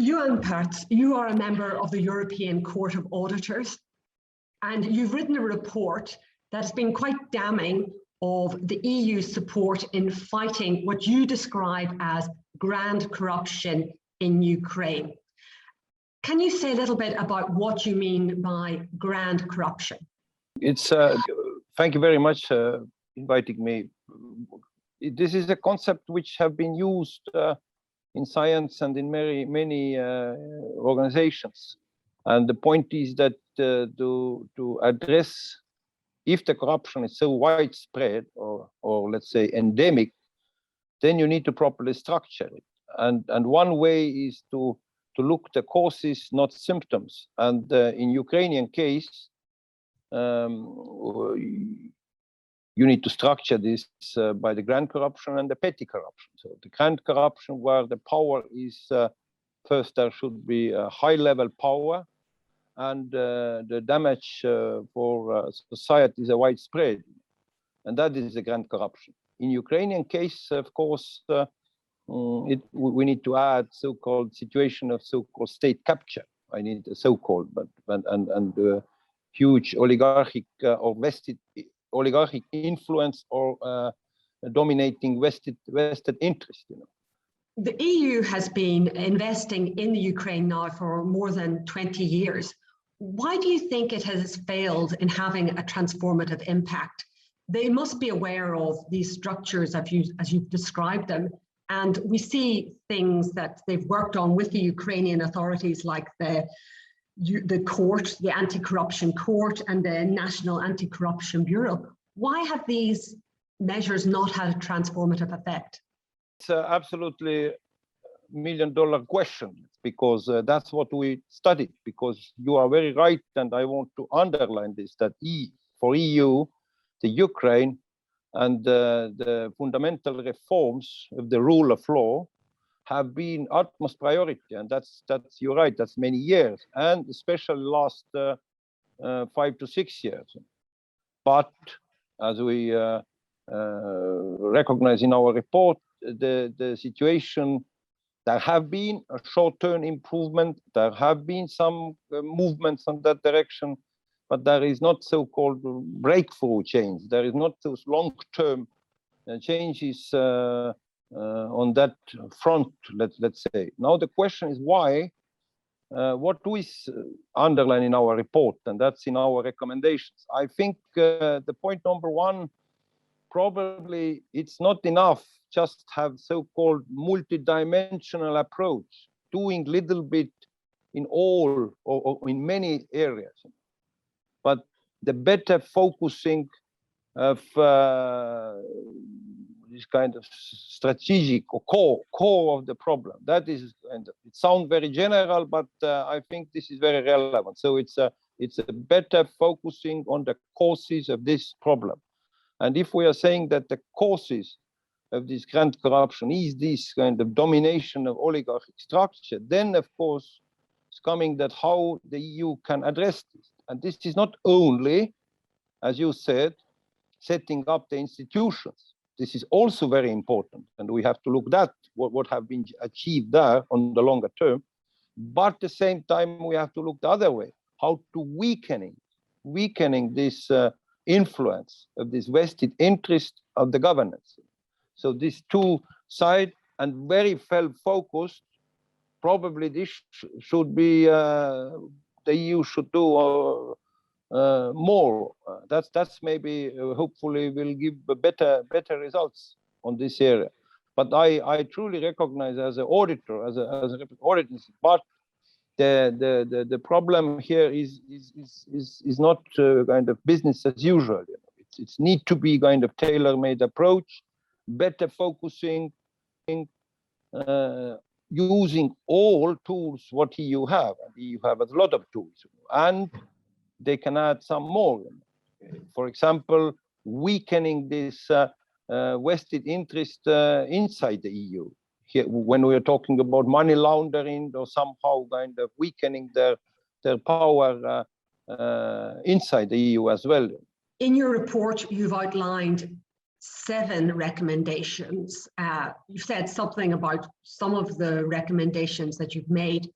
Juhan Parts, you are a member of the European Court of Auditors, and you've written a report that's been quite damning of the EU's support in fighting what you describe as grand corruption in Ukraine. Can you say a little bit about what you mean by grand corruption? Thank you very much for inviting me. This is a concept which have been used in science and in many organizations. And the point is that to address if the corruption is so widespread or let's say endemic, then you need to properly structure it. And one way is to look the causes, not symptoms. And in Ukrainian case, you need to structure this by the grand corruption and the petty corruption. So the grand corruption, where the power is, first there should be a high-level power, and the damage for society is widespread. And that is the grand corruption. In Ukrainian case, of course, we need to add so-called situation of so-called state capture. I need a so-called, and huge oligarchic or vested oligarchic influence or dominating vested interest. The EU has been investing in the Ukraine now for more than 20 years. Why do you think it has failed in having a transformative impact? They must be aware of these structures as you've described them. And we see things that they've worked on with the Ukrainian authorities, like the court, the anti-corruption court and the National Anti-Corruption Bureau. Why have these measures not had a transformative effect? It's absolutely million-dollar question, because that's what we studied, because you are very right, and I want to underline this, that for EU, the Ukraine and the fundamental reforms of the rule of law have been utmost priority, and that's you're right, that's many years, and especially last 5 to 6 years. But as we recognize in our report, the situation, there have been a short-term improvement, there have been some movements in that direction, but there is not so-called breakthrough change. There is not those long-term changes on that front, let's say. Now the question is why? What do we underline in our report, and that's in our recommendations? I think the point number one, probably it's not enough just have so-called multi-dimensional approach, doing little bit in all or in many areas, but the better focusing of this kind of strategic or core of the problem. That is, and it sounds very general, but I think this is very relevant. So it's a better focusing on the causes of this problem. And if we are saying that the causes of this grand corruption is this kind of domination of oligarchic structure, then of course it's coming that how the EU can address this. And this is not only, as you said, setting up the institutions. This is also very important, and we have to look at what have been achieved there on the longer term. But at the same time, we have to look the other way, how to weakening this influence of this vested interest of the governance. So these two sides, and very well focused, probably this should be, the EU should do more. That's maybe hopefully will give better results on this area. But I truly recognize as an auditor, as a auditor, but the problem here is not kind of business as usual. It's need to be kind of tailor-made approach, better focusing, using all tools what EU have. And EU have a lot of tools, and they can add some more. For example, weakening this vested interest inside the EU. Here, when we are talking about money laundering, or somehow kind of weakening their power inside the EU as well. In your report, you've outlined 7 recommendations. You've said something about some of the recommendations that you've made.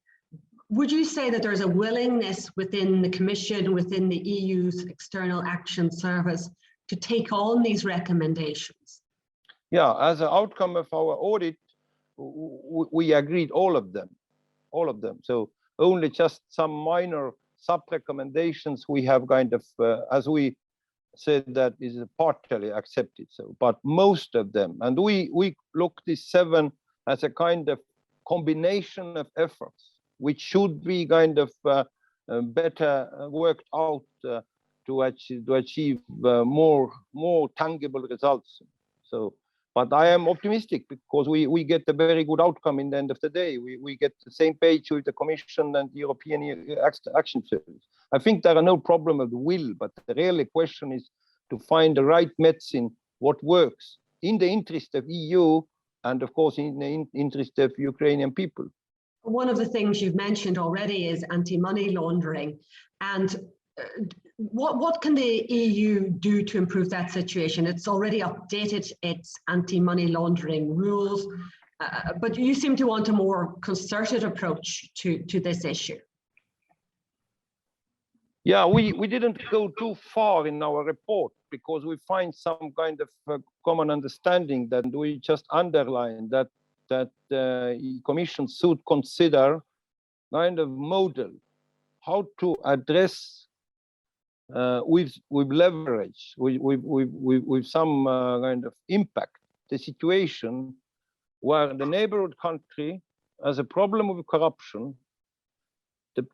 Would you say that there's a willingness within the Commission, within the EU's External Action Service, to take on these recommendations? Yeah, as an outcome of our audit, we agreed all of them. So only just some minor sub-recommendations we have kind of, as we said, that is partially accepted. So, but most of them, and we look these 7 as a kind of combination of efforts, which should be kind of better worked out to achieve more tangible results. So, but I am optimistic because we get a very good outcome in the end of the day. We get the same page with the Commission and the European Action Service. I think there are no problem with the will, but the real question is to find the right medicine, what works in the interest of EU and of course in the interest of Ukrainian people. One of the things you've mentioned already is anti-money laundering. And what can the EU do to improve that situation? It's already updated its anti-money laundering rules, but you seem to want a more concerted approach to this issue. Yeah, we didn't go too far in our report because we find some kind of common understanding that we just underline that the Commission should consider kind of model how to address with leverage, with some kind of impact, the situation where the neighborhood country has a problem with corruption.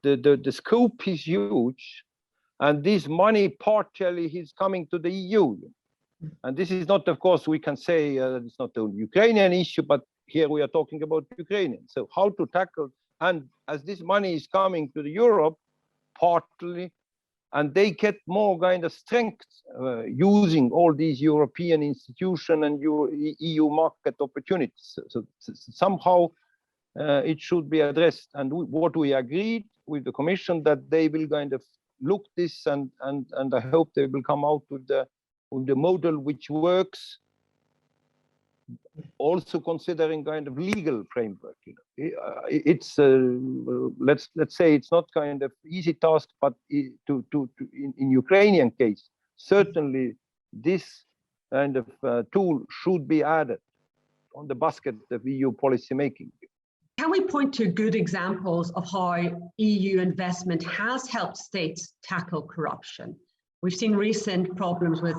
The scope is huge, and this money partially is coming to the EU. And this is not, of course, we can say it's not a Ukrainian issue, but here we are talking about Ukrainian. So how to tackle, and as this money is coming to the Europe, partly, and they get more kind of strength using all these European institutions and EU market opportunities. So somehow it should be addressed. And what we agreed with the Commission that they will kind of look this and I hope they will come out with the model which works, also considering kind of legal framework. It's let's say it's not kind of easy task, but in Ukrainian case, certainly this kind of tool should be added on the basket of EU policy making. Can we point to good examples of how EU investment has helped states tackle corruption? We've seen recent problems with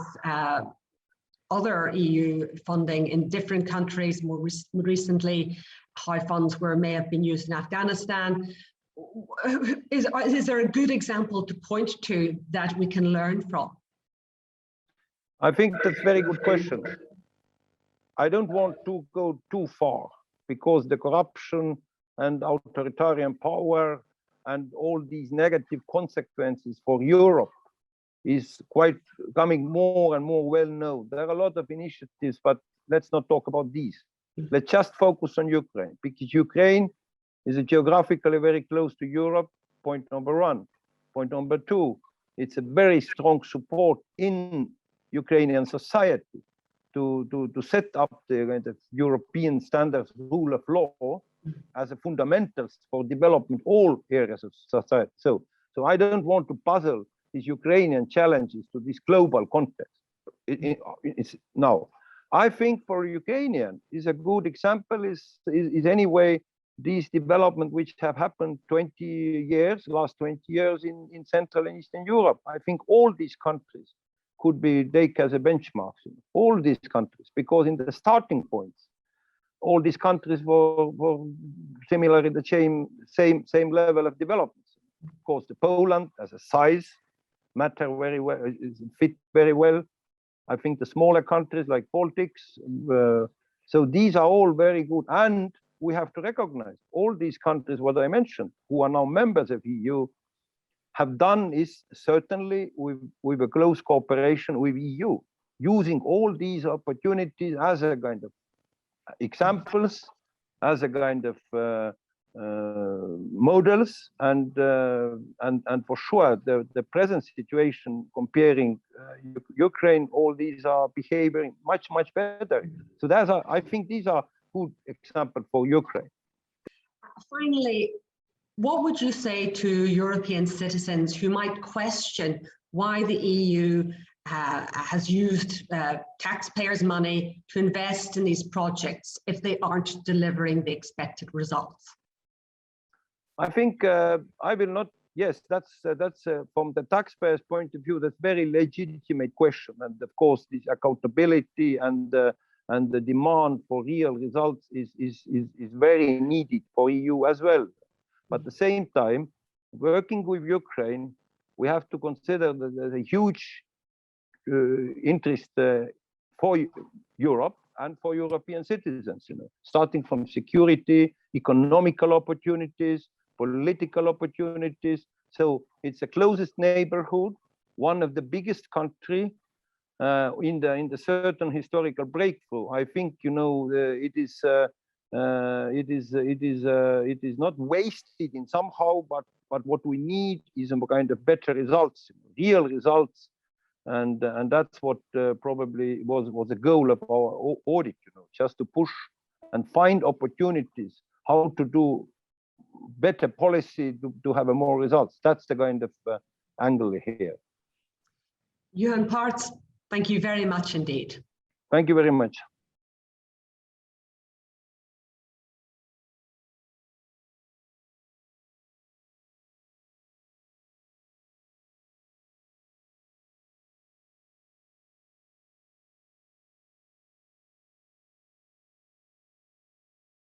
other EU funding in different countries. More recently, how funds may have been used in Afghanistan. Is there a good example to point to that we can learn from? I think that's a very good question. I don't want to go too far because the corruption and authoritarian power and all these negative consequences for Europe is quite becoming more and more well known. There are a lot of initiatives, but let's not talk about these. Let's just focus on Ukraine, because Ukraine is geographically very close to Europe, point number 1. Point number 2, it's a very strong support in Ukrainian society to set up the kind of European standards, rule of law as a fundamentals for development all areas of society. So I don't want to puzzle these Ukrainian challenges to this global context. Now, I think for Ukrainian is a good example is anyway these development which have happened 20 years, last 20 years in Central and Eastern Europe. I think all these countries could be taken as a benchmark, all these countries, because in the starting points, all these countries were similar in the same level of development. Of course, the Poland as a size matter very well, fit very well. I think the smaller countries like Baltics. So these are all very good, and we have to recognize all these countries, what I mentioned, who are now members of EU, have done is certainly with a close cooperation with EU, using all these opportunities as a kind of examples, as a kind of models, and for sure the present situation comparing Ukraine, all these are behaving much better. So that's I think these are good examples for Ukraine. Finally, what would you say to European citizens who might question why the EU has used taxpayers' money to invest in these projects if they aren't delivering the expected results? I think I will not. Yes, that's from the taxpayers' point of view, that's very legitimate question, and of course, this accountability and the demand for real results is very needed for EU as well. But at the same time, working with Ukraine, we have to consider that there's a huge interest for Europe and for European citizens. Starting from security, economical opportunities, political opportunities. So it's the closest neighborhood, one of the biggest country in the certain historical breakthrough. I think it is not wasted in somehow, but what we need is a kind of better results, real results, and that's what probably was the goal of our audit. Just to push and find opportunities how to do better policy to have a more results. That's the kind of angle here. Juhan Parts, thank you very much indeed. Thank you very much.